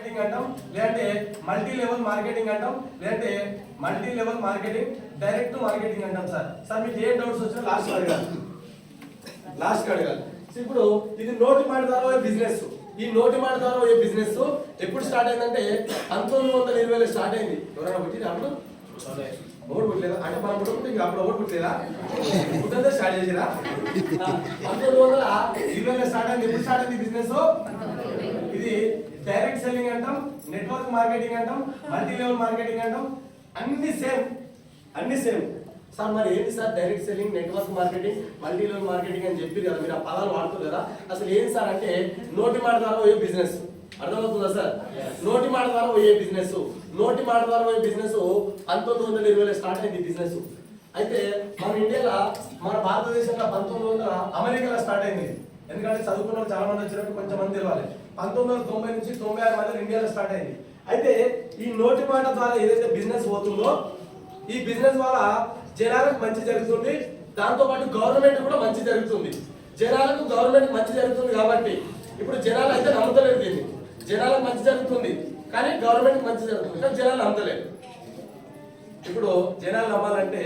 Marketing అంటాం, లేదంటే multi level marketing అంటాం, లేదంటే multi level marketing, direct marketing అంటాం. సార్ మీకు ఏ డౌట్స్ వచ్చినా లాస్ట్ అడగాలి. ఇప్పుడు ఇది నోటి మాట ద్వారా బిజినెస్. ఈ నోటి మాట ద్వారా బిజినెస్ ఎప్పుడు స్టార్ట్ అయిందంటే 1920లో స్టార్ట్ అయింది. ఎవరైనా పుట్టింది అప్పుడు ఓటు పుట్టలేదా? అంటే మనం పుట్టుకుంటే ఇంకా అప్పుడు ఓటు పుట్టలేదా? పుట్టితే స్టార్ట్ చేసిరా? 1920లో స్టార్ట్ అయింది. ఎప్పుడు స్టార్ట్ అయింది బిజినెస్? ఇది డైరెక్ట్ సెల్లింగ్ అంటాం, నెట్వర్క్ మార్కెటింగ్ అంటాం, మల్టీ లెవెల్ మార్కెటింగ్ అంటాం. అన్ని సేమ్. సార్ మరి ఏంటి sir direct selling, network marketing, multi level marketing అని చెప్పి కదా మీరు ఆ పదాలు వాడుతున్నారు కదా. అసలు ఏంటి సార్ అంటే నోటి మాట ద్వారా పోయే బిజినెస్. అర్థమవుతుందా సార్? నోటి మాట ద్వారా పోయే బిజినెస్. 1920లో స్టార్ట్ అయింది బిజినెస్. అయితే మన ఇండియాలో, మన భారతదేశంలో 1900 అమెరికాలో స్టార్ట్ అయింది. ఎందుకంటే చదువుకున్న చాలా మంది వచ్చినట్టు కొంచెం మంది తెలియాలి. 1990 నుంచి 96 మధ్య ఇండియాలో స్టార్ట్ అయింది. అయితే ఈ నోటి మాట ద్వారా ఏదైతే బిజినెస్ పోతుందో ఈ బిజినెస్ వల్ల జనాలకు మంచి జరుగుతుంది, దాంతో పాటు గవర్నమెంట్ కూడా మంచి జరుగుతుంది. జనాలకు గవర్నమెంట్ మంచి జరుగుతుంది కాబట్టి ఇప్పుడు జనాలు అయితే నమ్ముతలేరు దీన్ని. జనాలకు మంచి జరుగుతుంది కానీ గవర్నమెంట్ మంచి జరుగుతుంది కానీ జనాలు నమ్మతలేరు. ఇప్పుడు జనాలు నమ్మాలంటే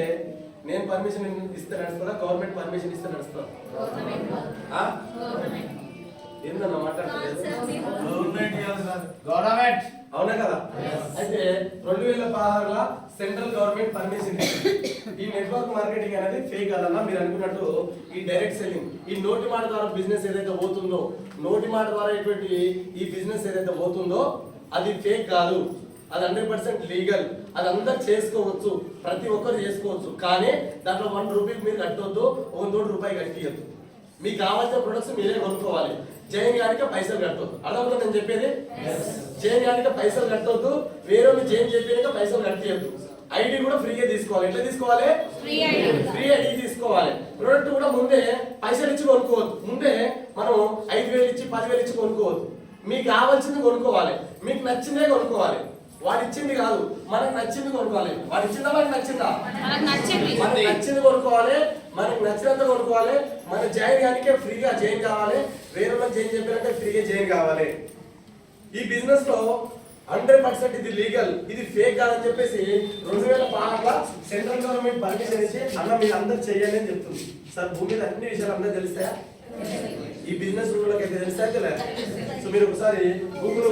నేను పర్మిషన్ ఇస్తే నడుస్తుందా, గవర్నమెంట్ పర్మిషన్ ఇస్తే నడుస్తుందా? ఏందన్నా మాట్లాడుతుంది గవర్నమెంట్, అవునా కదా? అయితే 2016లో సెంట్రల్ గవర్నమెంట్ పర్మిషన్ ఇచ్చింది. ఈ నెట్వర్క్ మార్కెటింగ్ అనేది ఫేక్ కాదన్నా మీరు అనుకున్నట్టు. ఈ డైరెక్ట్ సెల్లింగ్, ఈ నోటి మాట ద్వారా బిజినెస్ ఏదైతే పోతుందో, నోటి మాట ద్వారా ఈ బిజినెస్ ఏదైతే పోతుందో అది ఫేక్ కాదు. అది 100% లీగల్. అది అందరు చేసుకోవచ్చు, ప్రతి ఒక్కరు చేసుకోవచ్చు. కానీ దాంట్లో 1 రూపీకి మీరు కట్టవద్దు, 100 రూపాయలు కట్టియద్దు. మీకు కావాల్సిన ప్రొడక్ట్స్ మీరే కొనుక్కోవాలి. జైన్ గారికి పైసలు కట్టవద్దు. అర్థమవుతుంది నేను చెప్పేది? జైన్ గారికి పైసలు కట్టవద్దు, వేరే జైన్ చెప్పాక పైసలు కట్టియద్దు. ఐడి కూడా ఫ్రీగా తీసుకోవాలి. ఎట్లా తీసుకోవాలి? ఫ్రీ ఐడి తీసుకోవాలి. ప్రొడక్ట్ కూడా ముందే పైసలు ఇచ్చి కొనుక్కోవద్దు. ముందే మనం 5,000 ఇచ్చి 10,000 ఇచ్చి కొనుక్కోవద్దు. మీకు కావాల్సింది కొనుక్కోవాలి, మీకు నచ్చిందే కొనుక్కోవాలి. వాడు ఇచ్చింది కాదు, మనకు నచ్చింది కొనుక్కోవాలి. వాడు ఇచ్చిందా మనకు నచ్చిందా? మనకు నచ్చింది కొనుక్కోవాలి, మనకు నచ్చినంత కొనుక్కోవాలి. మన జైన్ గానికే ఫ్రీగా జైన్ కావాలి, వేరే జైన్ చెప్పినట్టే ఫ్రీగా జైన్ కావాలి. ఈ బిజినెస్ లో 100% ఇది లీగల్, ఇది ఫేక్ కాదని చెప్పేసి 2016లో సెంట్రల్ గవర్నమెంట్ పర్మిషన్ ఇచ్చి అన్న మీరు అందరు చేయాలి అని చెప్తుంది. సార్ భూమి మీద అన్ని విషయాలు అందరూ తెలుస్తాయా? ఈ బిజినెస్ రూల్లోకి అయితే తెలుస్తాయా తెలియదు? సో మీరు ఒకసారి గూగుల్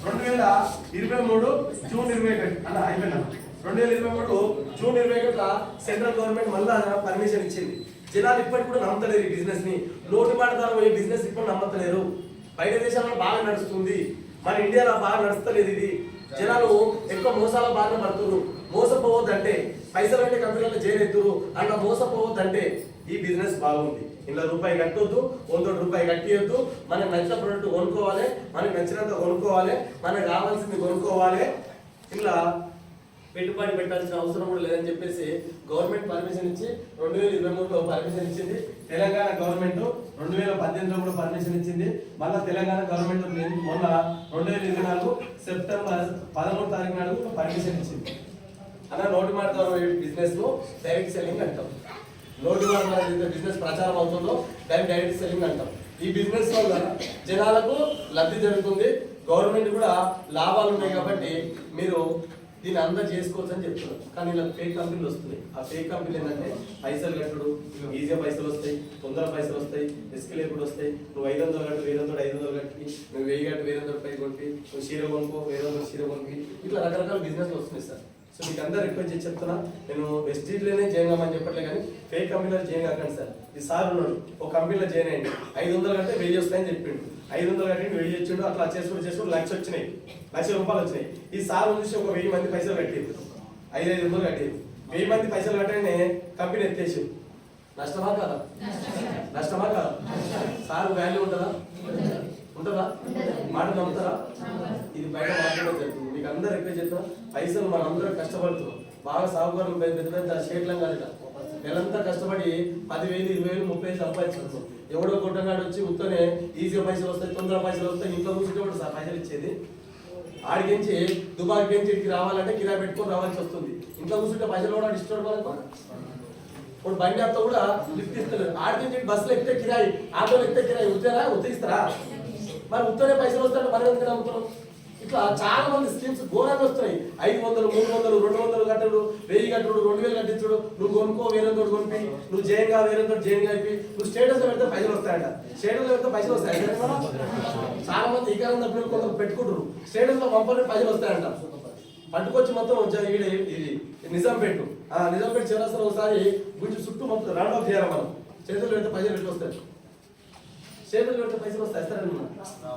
2023 జూన్ 21 అలా అయిపోయినా 2023 జూన్ 21 సెంట్రల్ గవర్నమెంట్ మళ్ళా పర్మిషన్ ఇచ్చింది. జనాలు ఇప్పటికి కూడా నమ్మతలేరు ఈ బిజినెస్ ని. నోటి మాట ద్వారా పోయే బిజినెస్ ఇప్పుడు నమ్మతలేరు. బయట దేశాల్లో బాగా నడుస్తుంది, మన ఇండియాలో బాగా నడుస్తలేదు. ఇది జనాలు ఎక్కువ మోసాల బాగా పడుతున్నారు. మోసపోవద్దంటే పైసలు అంటే కంపెనీలో చేరెత్తురు అట్లా మోసపోవద్దంటే ఈ బిజినెస్ బాగుంది. ఇలా రూపాయి కట్టొద్దు, 100 రూపాయలు కట్టియొద్దు. మనకు నచ్చిన ప్రోడక్ట్ కొనుక్కోవాలి, మనకు నచ్చినంత కొనుక్కోవాలి, మనకు కావాల్సింది కొనుక్కోవాలి. ఇలా పెట్టుబడి పెట్టాల్సిన అవసరం కూడా లేదని చెప్పేసి గవర్నమెంట్ పర్మిషన్ ఇచ్చి 2023లో పర్మిషన్ ఇచ్చింది. తెలంగాణ గవర్నమెంట్ 2018లో కూడా పర్మిషన్ ఇచ్చింది. మళ్ళీ తెలంగాణ గవర్నమెంట్ మొన్న 2024 సెప్టెంబర్ 13వ తారీఖు నాడు పర్మిషన్ ఇచ్చింది. అలా నోటి మాట ద్వారా బిజినెస్ లో డైరెక్ట్ సెల్లింగ్ అంటాం. నోటి మాట ద్వారా బిజినెస్ ప్రచారం అవుతుందో దాన్ని డైరెక్ట్ సెల్లింగ్ అంటాం. ఈ బిజినెస్ వల్ల జనాలకు లబ్ధి జరుగుతుంది, గవర్నమెంట్ కూడా లాభాలు ఉన్నాయి. కాబట్టి మీరు దీన్ని అందరూ చేసుకోవచ్చు అని చెప్తున్నారు. కానీ ఇలా ఫేక్ కంపెనీలు వస్తున్నాయి. ఆ ఫేక్ కంపెనీలు ఏంటంటే పైసలు కట్టుడు, ఈజీగా పైసలు వస్తాయి, తొందర పైసలు వస్తాయి, రిస్క్ లేకుండా వస్తాయి. నువ్వు 500 కట్టు, 500 కట్టి, నువ్వు 1000 కట్టు, 100 రూపాయలు కొట్టి, నువ్వు చీర కొనుక్కో, 100 చీర కొనుక్కి, ఇట్లా రకరకాల బిజినెస్ వస్తున్నాయి సార్. సో మీకు అందరూ రిక్వెస్ట్ చేసి చెప్తున్నా, నేను వెస్టీజ్లోనే జాయిన్ అవ్వమని చెప్పట్లే కానీ ఫేక్ కంపెనీలో జాయిన్ కాకండి సార్. ఈ సార్ ఉన్నాడు, ఒక కంపెనీలో జాయిన్ అయ్యండి, 500 కంటే 1000 వస్తాయని చెప్పిండు. 500 కట్టి 1000 వచ్చిండు. అట్లా చేసుకుంటూ 1,00,000 వచ్చినాయి, 1,00,000 రూపాయలు వచ్చినాయి. ఈ సార్ చూసి ఒక 1000 మంది పైసలు కట్టేది, 500 కట్టేది. 1000 మంది పైసలు కట్టండి కంపెనీ ఎత్తేసి. నష్టమా కాదా? నష్టమా కాదా? సార్ వాల్యూ ఉంటుందా? ఉంటుందా? మాట నమ్ముతారా? ఇది బయట మాట్లాడడం జరుగుతుంది. మీకు అందరూ రిక్వెస్ట్ చేస్తాం, పైసలు మనం అందరం కష్టపడుతున్నాం. బాగా సాగుకారు పెద్ద పెద్ద షేట్లం కాదు, నెలంతా కష్టపడి 10,000, 20,000, 30,000 సంపాదించుకుంటాం. ఎవడో కొట్టగాడు వచ్చి ఉత్తనే ఈజీగా పైసలు వస్తాయి, తొందర పైసలు వస్తాయి, ఇంట్లో కూర్చుంటే సార్ పైసలు ఇచ్చేది. ఆడికించి దుబాయ్కి ఇక్కడికి రావాలంటే కిరాయి పెట్టుకొని రావాల్సి వస్తుంది. ఇంట్లో కూర్చుంటే పైసలు కూడా డిస్టర్బ్ కావాలి. ఇప్పుడు బండి అంతా కూడా లిఫ్ట్ ఇస్తలేదు. ఆడికించి బస్సులో ఎక్కితే కిరాయి, ఆటోలో ఎక్కితే కిరాయి, ఉత్తరా ఉత్తరిస్తారా? మరి ఉత్తరే పైసలు వస్తాడు, మనం ఎందుకు నమ్ముతున్నాం? ఇట్లా చాలా మంది స్కీమ్స్ ఘోరంగా వస్తున్నాయి. 500, 300, 200 కట్టడు, 1000 కట్టడు, 2000 కట్టించుడు, నువ్వు కొనుక్కో వేరే తోటి కొనిపి, నువ్వు జైన్గా వేరే తోటి జైన్గా అయిపోయి, నువ్వు స్టేటస్ లో పెడితే పైసలు వస్తాయంట. స్టేటస్ లో పెడితే పైసలు వస్తాయి. చాలా మంది ఈ కాలం తప్పిన కొందరు పెట్టుకుంటారు, స్టేటస్ లో పంపని పైసలు వస్తాయంట. పట్టుకొచ్చి మొత్తం ఇది నిజాంపేట నిజాంపేట చివరసలు ఒకసారి గుంజి చుట్టూ మొత్తం రౌండ్ ఆఫ్ చేయాలి. మనం చేతులు పెడితే పైసలు ఎట్లా వస్తాయి, చేతులు పెడితే పైసలు వస్తాయి.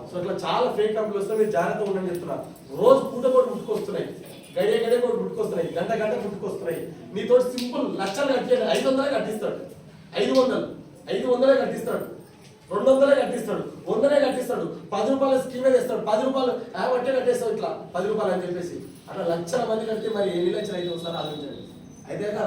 సో ఇట్లా చాలా ఫేక్ కంపెనీలు వస్తాయి. మీరు జాగ్రత్తగా ఉండని చెప్తున్నా. రోజు పూట కూడా పుట్టుకొస్తున్నాయి, గడియ కూడా పుట్టుకొస్తున్నాయి, గంట పుట్టుకొస్తున్నాయి. నీతో సింపుల్ లక్షలు కట్టేది 500 కట్టిస్తాడు, 500 కట్టిస్తాడు, 200 కట్టిస్తాడు, 100 కట్టిస్తాడు, 10 రూపాయల స్కీమే తెస్తాడు, 10 రూపాయలు బట్టే కట్టేస్తాడు. ఇట్లా 10 రూపాయలు అని చెప్పేసి అట్లా లక్షల మంది కడితే మరి ఎన్ని లక్షలు అయితే ఒకసారి ఆలోచించండి. అయితే కదా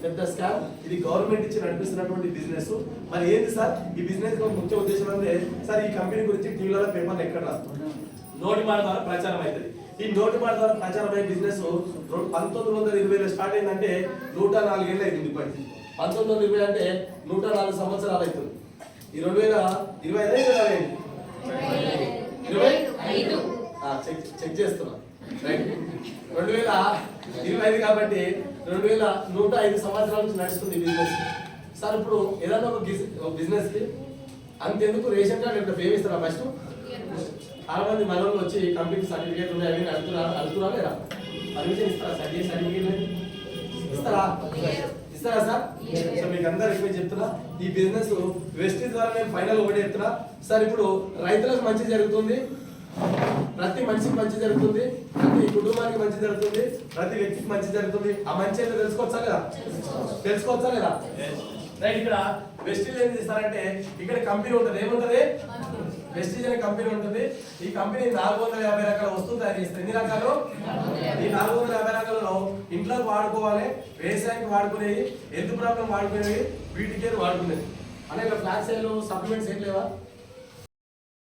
పెద్ద స్కామ్. ఇది గవర్నమెంట్ ఇచ్చి నడిపిస్తున్నటువంటి బిజినెస్. మరి ఏంటి సార్ ఈ బిజినెస్ ముఖ్య ఉద్దేశం అంటే, సార్ ఈ కంపెనీ గురించి టీవీలలో పేపర్లు ఎక్కడ రాదు, నోటి మాట ద్వారా ప్రచారం అవుతుంది. ఈ నోటి మాట ద్వారా ప్రచారం అయ్యే బిజినెస్ 1920లో స్టార్ట్ అయిందంటే 104 ఏళ్ళు అవుతుంది. ఇప్పటికి 1920 అంటే 104 సంవత్సరాలు అవుతుంది. ఈ 2025 చెక్ చేస్తున్నా. 2025 కాబట్టి 2105 సంవత్సరాల నుంచి నడుస్తుంది బిజినెస్. సార్ ఇప్పుడు ఏదైనా ఒక బిజినెస్ కి అంతెందుకు రేషన్ కార్డు ఇక్కడ పే ఇస్తారా? ఫస్ట్ చాలా మంది మనోళ్ళు వచ్చి కంపెనీ సర్టిఫికేట్ ఉన్నాయి అవి అడుగుతురా లేదా? పర్మిషన్ ఇస్తారా? సర్టిఫికేట్ ఇస్తారా సార్? సో మీకు అందరు ఎక్కువ చెప్తున్నా, ఈ బిజినెస్ వెస్టీజ్ ద్వారా నేను ఫైనల్ ఒకటి చెప్తున్నా సార్. ఇప్పుడు రైతులకు మంచి జరుగుతుంది, ప్రతి మనిషికి మంచి జరుగుతుంది, ప్రతి కుటుంబానికి మంచి జరుగుతుంది, ప్రతి వ్యక్తికి మంచి జరుగుతుంది. ఆ మంచి అయితే తెలుసుకోవచ్చా లేదా? రైట్. ఇక్కడ వెస్టీజ్ ఏం చేస్తారంటే ఇక్కడ కంపెనీ ఉంటుంది. ఏముంటది? వెస్టీజ్ అనే కంపెనీ ఉంటుంది. ఈ కంపెనీ 450 రకాల వస్తువులు తయారు చేస్తుంది. ఎన్ని రకాలు? ఈ 450 రకాలలో ఇంట్లోకి వాడుకోవాలి, వ్యవసాయానికి వాడుకునేవి, హెల్త్ ప్రాబ్లం వాడుకునేవి, వీటికి వాడుకునేవి. అలాగే ఫ్లాక్స్ సప్లిమెంట్స్ ఏం లేవా?